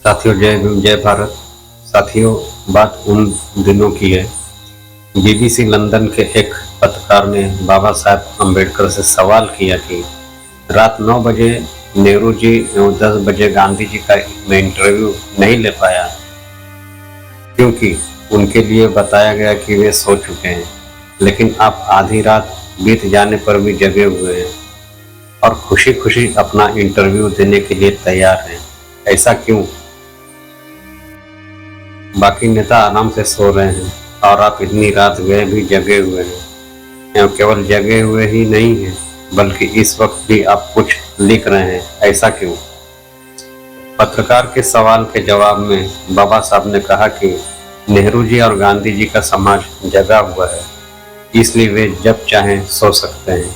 साथियों, जय भीम, जय भारत। साथियों, बात उन दिनों की है। बीबीसी लंदन के एक पत्रकार ने बाबा साहब अम्बेडकर से सवाल किया कि रात 9 बजे नेहरू जी एवं 10 बजे गांधी जी का मैं इंटरव्यू नहीं ले पाया, क्योंकि उनके लिए बताया गया कि वे सो चुके हैं, लेकिन आप आधी रात बीत जाने पर भी जगे हुए हैं और खुशी खुशी अपना इंटरव्यू देने के लिए तैयार हैं। ऐसा क्यों? बाकी नेता आराम से सो रहे हैं और आप इतनी रात गए भी जगे हुए हैं, एवं केवल जगे हुए ही नहीं हैं, बल्कि इस वक्त भी आप कुछ लिख रहे हैं। ऐसा क्यों? पत्रकार के सवाल के जवाब में बाबा साहब ने कहा कि नेहरू जी और गांधी जी का समाज जगा हुआ है, इसलिए वे जब चाहें सो सकते हैं,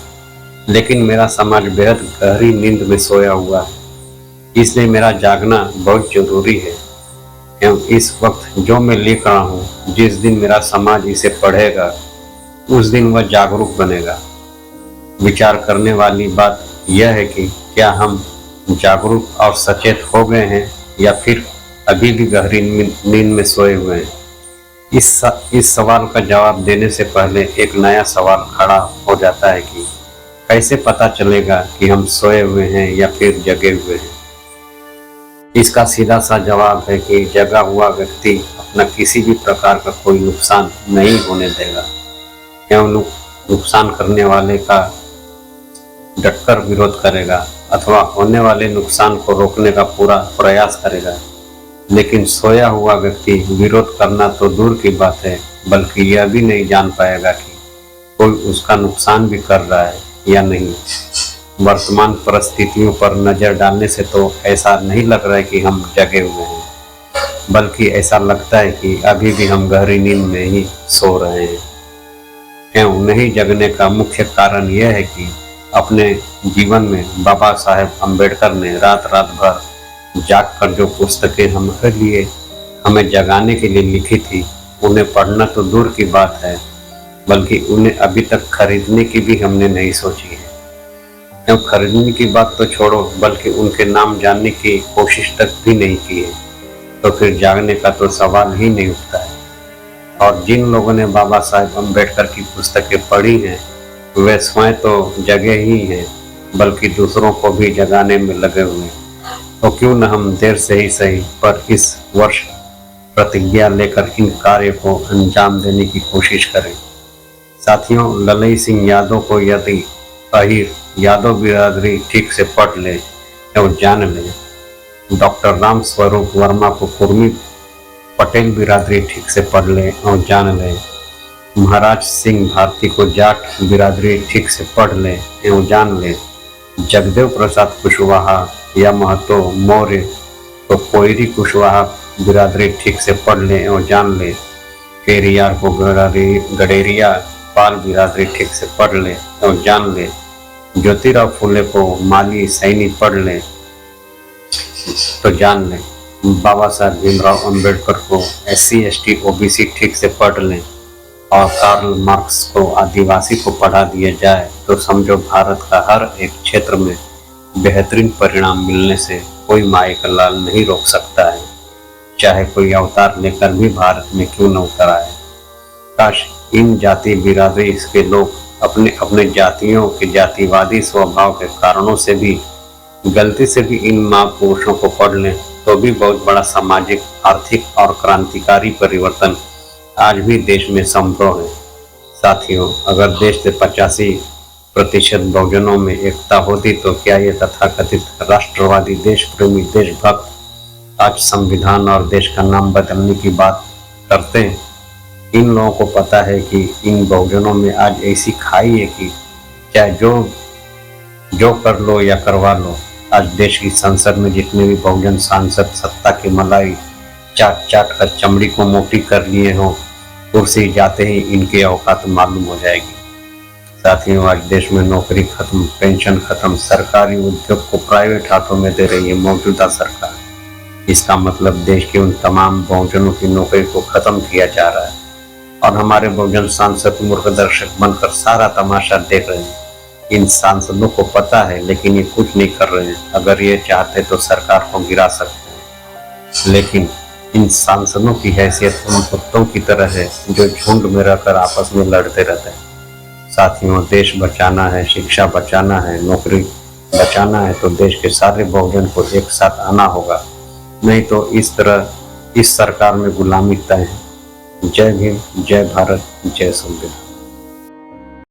लेकिन मेरा समाज बेहद गहरी नींद में सोया हुआ है, इसलिए मेरा जागना बहुत जरूरी है। एवं इस वक्त जो मैं लिख रहा हूँ, जिस दिन मेरा समाज इसे पढ़ेगा, उस दिन वह जागरूक बनेगा। विचार करने वाली बात यह है कि क्या हम जागरूक और सचेत हो गए हैं या फिर अभी भी गहरी नींद में सोए हुए हैं। इस सवाल का जवाब देने से पहले एक नया सवाल खड़ा हो जाता है कि कैसे पता चलेगा कि हम सोए हुए हैं या फिर जगे हुए हैं। इसका सीधा सा जवाब है कि जगा हुआ व्यक्ति अपना किसी भी प्रकार का कोई नुकसान नहीं होने देगा, एवं नुकसान करने वाले का डटकर विरोध करेगा अथवा होने वाले नुकसान को रोकने का पूरा प्रयास करेगा। लेकिन सोया हुआ व्यक्ति विरोध करना तो दूर की बात है, बल्कि यह भी नहीं जान पाएगा कि कोई उसका नुकसान भी कर रहा है या नहीं। वर्तमान परिस्थितियों पर नजर डालने से तो ऐसा नहीं लग रहा है कि हम जगे हुए हैं, बल्कि ऐसा लगता है कि अभी भी हम गहरी नींद में ही सो रहे हैं। एवं नहीं जगने का मुख्य कारण यह है कि अपने जीवन में बाबा साहेब अम्बेडकर ने रात रात भर जाग कर जो पुस्तकें हमें जगाने के लिए लिखी थी, उन्हें पढ़ना तो दूर की बात है, बल्कि उन्हें अभी तक खरीदने की भी हमने नहीं सोची है। एवं खरीदने की बात तो छोड़ो, बल्कि उनके नाम जानने की कोशिश तक भी नहीं की है, तो फिर जागने का तो सवाल ही नहीं उठता है। और जिन लोगों ने बाबा साहेब अम्बेडकर की पुस्तकें पढ़ी हैं, वे स्वयं तो जगे ही हैं, बल्कि दूसरों को भी जगाने में लगे हुए हैं। तो क्यों न हम देर से ही सही पर इस वर्ष प्रतिज्ञा लेकर इन कार्य को अंजाम देने की कोशिश करें। साथियों, ललई सिंह यादव को यदि अहिर यादव बिरादरी ठीक से पढ़ ले एवं जान ले, डॉक्टर राम स्वरूप वर्मा को कुर्मी पटेल बिरादरी ठीक से पढ़ ले और जान ले, महाराज सिंह भारती को जाट बिरादरी ठीक से पढ़ ले एवं जान ले, जगदेव प्रसाद कुशवाहा या महतो मौर्य को कोयरी कुशवाहा बिरादरी ठीक से पढ़ ले एवं जान ले, पेरियार को गडेरिया पाल बिरादरी ठीक से पढ़ ले एवं जान ले, ज्योतिराव फुले को माली सैनी पढ़ ले तो जान ले, बाबा साहब भीमराव अम्बेडकर को SC ST OBC ठीक से पढ़ लें और कार्ल मार्क्स को आदिवासी को पढ़ा दिया जाए, तो समझो भारत का हर एक क्षेत्र में बेहतरीन परिणाम मिलने से कोई माई का लाल नहीं रोक सकता है, चाहे कोई अवतार लेकर भी भारत में क्यों न उतर आए। काश इन जाति बिरादरी के लोग अपने अपने जातियों के जातिवादी स्वभाव के कारणों से भी गलती से भी इन महापुरुषों को पढ़ लें, तो भी बहुत बड़ा सामाजिक, आर्थिक और क्रांतिकारी परिवर्तन आज भी देश में संभव है। साथियों, अगर देश के 85% बहुजनों में एकता होती, तो क्या ये तथाकथित राष्ट्रवादी, देश प्रेमी, देशभक्त आज संविधान और देश का नाम बदलने की बात करते हैं? इन लोगों को पता है कि इन बहुजनों में आज ऐसी खाई है कि चाहे जो कर लो या करवा लो, आज देश की संसद में जितने भी बहुजन सांसद सत्ता की मलाई चाट चाट कर चमड़ी को मोटी कर लिए हो, कुर्सी जाते ही इनकी औकात मालूम हो जाएगी। साथियों, आज देश में नौकरी खत्म, पेंशन खत्म, सरकारी उद्योग को प्राइवेट हाथों में दे रही है मौजूदा सरकार। इसका मतलब देश के उन तमाम बहुजनों की नौकरी को खत्म किया जा रहा है और हमारे बहुजन सांसद मूर्ख दर्शक बनकर सारा तमाशा देख रहे हैं। इन सांसदों को पता है, लेकिन ये कुछ नहीं कर रहे हैं। अगर ये चाहते तो सरकार को गिरा सकते हैं। लेकिन इन सांसदों की हैसियत उन कुत्तों की तरह है जो झुंड में रहकर आपस में लड़ते रहते हैं। साथियों, देश बचाना है, शिक्षा बचाना है, नौकरी बचाना है तो देश के सारे बहुजन को एक साथ आना होगा, नहीं तो इस तरह इस सरकार में गुलामी तय है। जय भीम, जय भारत, जय संविधान।